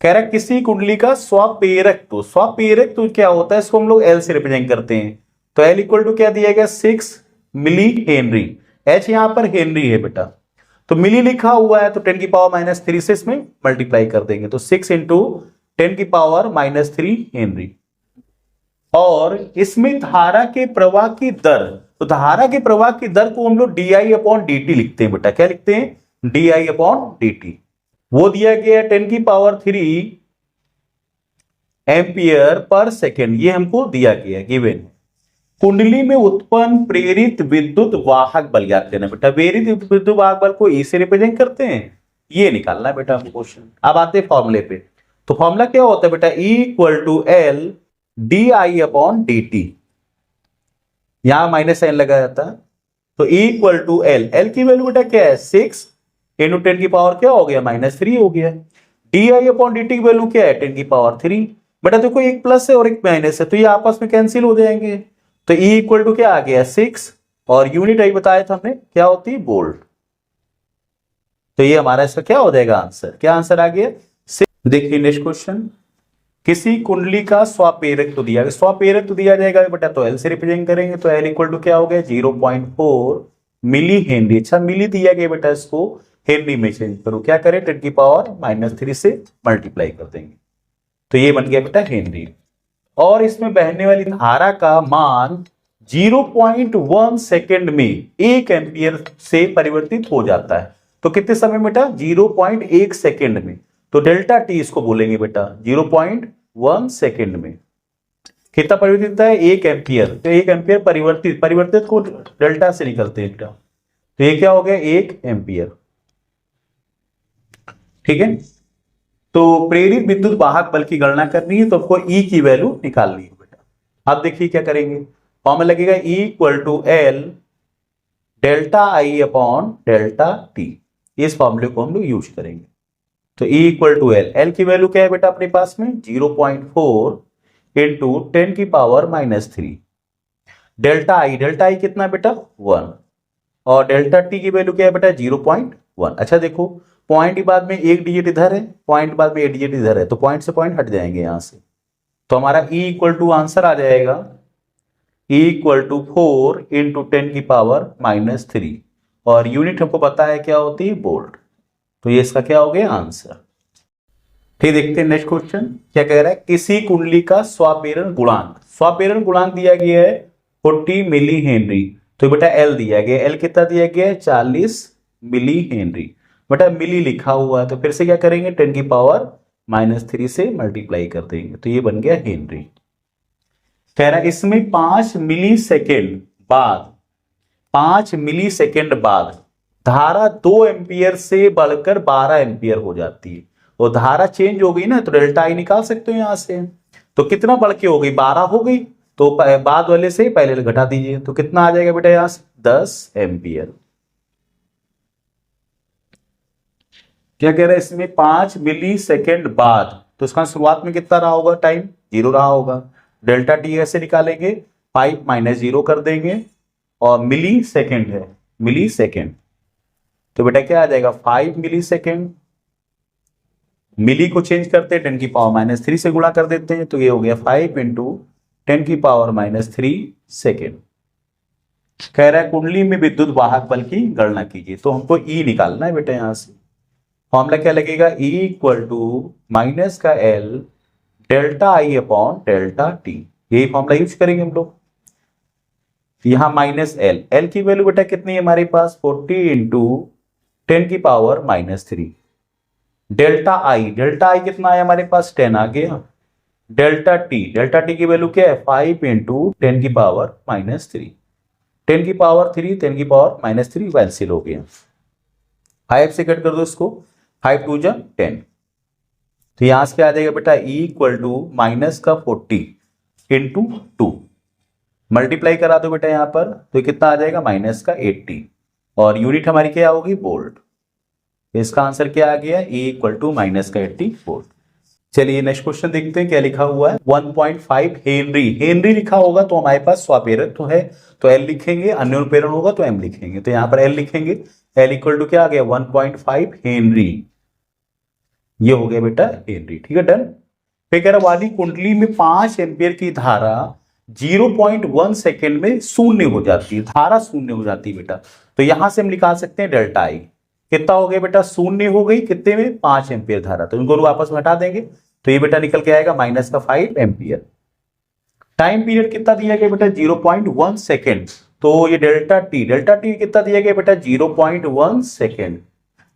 कह रहा है किसी कुंडली का स्वप्रेरक तो, स्वप्रेरक तो क्या होता है, इसको हम लोग एल से रिप्रेजेंट करते हैं। तो एल इक्वल टू क्या दिया गया 6 मिली हेनरी, एच यहां पर हेनरी है बेटा, तो मिली लिखा हुआ है तो 10 की पावर माइनस 3 से इसमें मल्टीप्लाई कर देंगे, तो 6 इंटू 10 की पावर माइनस 3 हेनरी। और इसमें धारा के प्रवाह की दर, तो धारा के प्रवाह की दर को हम लोग D I upon d T लिखते हैं बेटा, क्या लिखते हैं, D I upon d T. वो दिया गया 10 की पावर 3 एम्पियर पर सेकेंड, ये हमको दिया गया गिवन। कुंडली में उत्पन्न प्रेरित विद्युत वाहक बल ज्ञात करना बेटा, प्रेरित विद्युत वाहक बल को ई से रिप्रेजेंट करते हैं, ये निकालना है बेटा क्वेश्चन। अब आते हैं फॉर्मूले पे, तो फॉर्मूला क्या होता है बेटा, E equal to L d I upon d t, यहां माइनस साइन लगा जाता है, तो E equal to L, L की वैल्यू बेटा क्या है 6 इंटू 10 की पावर क्या हो गया माइनस 3 हो गया, D I upon d T की वैल्यू क्या है 10 की पावर 3, बेटा देखो एक प्लस है और एक माइनस है तो ये आपस में कैंसिल हो जाएंगे, तो E इक्वल टू क्या आ गया 6 और यूनिट आई बताया था हमने क्या होती है वोल्ट, तो ये हमारा इसका क्या हो जाएगा आंसर, क्या आंसर आ गया 6। देखिए नेक्स्ट क्वेश्चन, किसी कुंडली का स्वप्रेरक तो दिया, स्वप्रेरक तो दिया जाएगा बेटा तो एल से रिप्रेजेंट करेंगे, तो एल इक्वल टू क्या हो गया 0.4 मिली हेनरी, अच्छा मिली दिया गया बेटा, इसको हेनरी में चेंज करो, क्या करें 10 की पावर माइनस 3 से मल्टीप्लाई कर देंगे, तो ये बन गया बेटा हेनरी। और इसमें बहने वाली धारा का मान 0.1 सेकेंड में 1 एम्पियर से परिवर्तित हो जाता है, तो कितने समय बेटा 0.1 सेकेंड में, तो डेल्टा टी इसको बोलेंगे बेटा, 0.1 सेकेंड में कितना परिवर्तित होता है 1 एम्पियर, तो 1 एम्पियर परिवर्तित, परिवर्तित को डेल्टा से निकलते हैं बेटा, तो ये क्या हो गया 1 एम्पियर, ठीक है। तो प्रेरित विद्युत वाहक बल की गणना करनी है तो आपको ई की वैल्यू निकालनी है बेटा। अब देखिए क्या करेंगे, फॉर्मूला लगेगा E equal to L delta I upon delta t, इस फॉर्मूले को हम लोग यूज करेंगे, तो E equal to L, L की वैल्यू क्या है बेटा अपने पास में 0.4 इंटू 10 की पावर माइनस 3, डेल्टा आई कितना बेटा 1, और डेल्टा टी की वैल्यू क्या है बेटा 0.1। अच्छा देखो पॉइंट के बाद में एक डिजिट इधर है, पॉइंट बाद में एक डिजिट इधर है, तो पॉइंट से पॉइंट हट जाएंगे यहां से, तो हमारा E इक्वल टू आंसर आ जाएगा E इक्वल टू 4 इंटू 10 की पावर माइनस 3, और यूनिट हमको पता है क्या होती है वोल्ट, तो ये इसका क्या हो गया आंसर। फिर देखते हैं नेक्स्ट क्वेश्चन क्या कह रहा है, किसी कुंडली का स्वप्रेरण गुणांक, स्वप्रेरण गुणांक दिया गया है 40 मिली हेनरी, तो बेटा एल दिया गया, एल कितना दिया गया है 40 मिली हेनरी, बेटा मिली लिखा हुआ है तो फिर से क्या करेंगे 10 की पावर माइनस 3 से मल्टीप्लाई कर देंगे, तो ये बन गया हेनरी। कह रहा है इसमें 5 मिली सेकेंड बाद, 5 मिली सेकेंड बाद धारा 2 एम्पियर से बढ़कर 12 एम्पियर हो जाती है, वो धारा चेंज हो गई ना, तो डेल्टा आई निकाल सकते हो यहां से, तो कितना बढ़ के हो गई 12 हो गई, तो बाद वाले से पहले घटा दीजिए, तो कितना आ जाएगा बेटा यहां से 10 एम्पियर। क्या कह रहा है इसमें 5 मिली सेकेंड बाद, तो इसका शुरुआत में कितना रहा होगा टाइम 0 रहा होगा, डेल्टा टी ऐसे निकालेंगे 5 माइनस 0 कर देंगे, और मिली सेकेंड है मिली सेकेंड, तो बेटा क्या आ जाएगा 5 मिली सेकेंड, मिली को चेंज करते हैं 10 की पावर माइनस 3 से गुणा कर देते हैं, तो ये हो गया 5 इंटू 10 की पावर माइनस 3 सेकेंड। कह रहा है कुंडली में विद्युत वाहक बल की गणना कीजिए, तो हमको ई निकालना है बेटा यहां से, फॉर्मूला क्या लगेगा E इक्वल टू माइनस का L delta I upon delta T, यही फॉर्मूला यूज करेंगे हम लोग, यहां माइनस एल, एल की वैल्यू बेटा कितनी है हमारे पास 40 इंटू 10 की पावर माइनस 3, डेल्टा आई कितना है हमारे पास 10 आ गया, डेल्टा टी की वैल्यू क्या है 5 इंटू 10 की पावर माइनस 3, 10 की पावर 3 10 की पावर माइनस 3 कैंसिल हो गया, 5 से कट कर दो इसको, 5 2 जा 10, तो यहां से क्या आ जाएगा बेटा E इक्वल टू माइनस का 40 इंटू 2, मल्टीप्लाई करा दो बेटा यहां पर, तो कितना आ जाएगा माइनस का 80, और यूनिट हमारी क्या होगी वोल्ट, इसका आंसर क्या आ गया E इक्वल टू माइनस का 80 वोल्ट। चलिए नेक्स्ट क्वेश्चन देखते हैं क्या लिखा हुआ है, 1.5 हेनरी लिखा होगा तो हमारे पास स्वप्रेरक तो है, तो एल लिखेंगे, अन्योन्प्रेरण होगा तो एम लिखेंगे, तो यहां पर एल लिखेंगे, एल इक्वल टू क्या आ गया 1.5 हेनरी, ये हो गया बेटा हेनरी, ठीक है डन। फिर कह रहा वाली कुंडली में 5 एम्पियर की धारा 0.1 सेकेंड में शून्य हो जाती है, धारा शून्य हो जाती है बेटा। तो यहां से हम निकाल सकते हैं डेल्टा आई, कितना हो गया बेटा, शून्य हो गई कितने में, 5 एम्पियर धारा। तो इनको आपस में हटा देंगे तो ये बेटा निकल के आएगा माइनस का 5 एम्पियर। टाइम पीरियड कितना दिया गया बेटा, 0.1 सेकेंड। तो ये डेल्टा टी कितना दिया गया बेटा, 0.1 सेकेंड।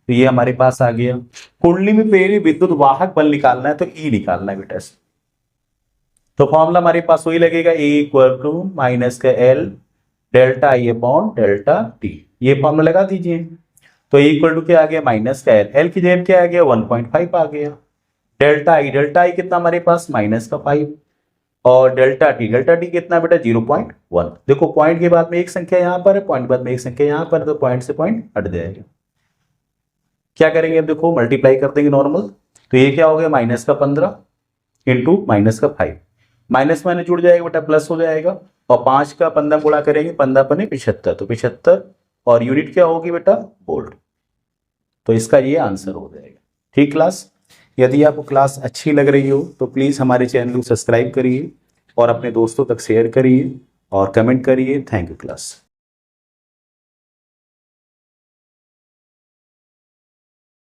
तो ये हमारे पास आ गया। कुंडली में पहले विद्युत वाहक बल निकालना है तो ई निकालना है बेटा। तो फॉर्मूला हमारे पास वही लगेगा, ए इक्वल टू माइनस का L delta I upon delta T. ये फॉर्मूला लगा दीजिए। तो ए इक्वल टू क्या आ गया, माइनस का एल की जगह क्या आ गया, 1.5 आ गया। डेल्टा आई कितना हमारे पास, माइनस का 5। और डेल्टा टी कितना बेटा, 0.1। देखो पॉइंट के बाद में एक संख्या यहां पर है, पॉइंट के बाद में एक संख्या यहां पर, तो पॉइंट से पॉइंट हट जाएगा। क्या करेंगे अब देखो, मल्टीप्लाई कर देंगे नॉर्मल। तो ये क्या हो गया, माइनस का 15 इंटू माइनस का 5, माइनस माइनस जुड़ जाएगा बेटा, प्लस हो जाएगा। और 5 का 15 गुणा करेंगे, 15 पने 75, तो 75। और यूनिट क्या होगी बेटा, वोल्ट। तो इसका ये आंसर हो जाएगा। ठीक क्लास, यदि आपको क्लास अच्छी लग रही हो तो प्लीज हमारे चैनल को सब्सक्राइब करिए और अपने दोस्तों तक शेयर करिए और कमेंट करिए। Thank you class.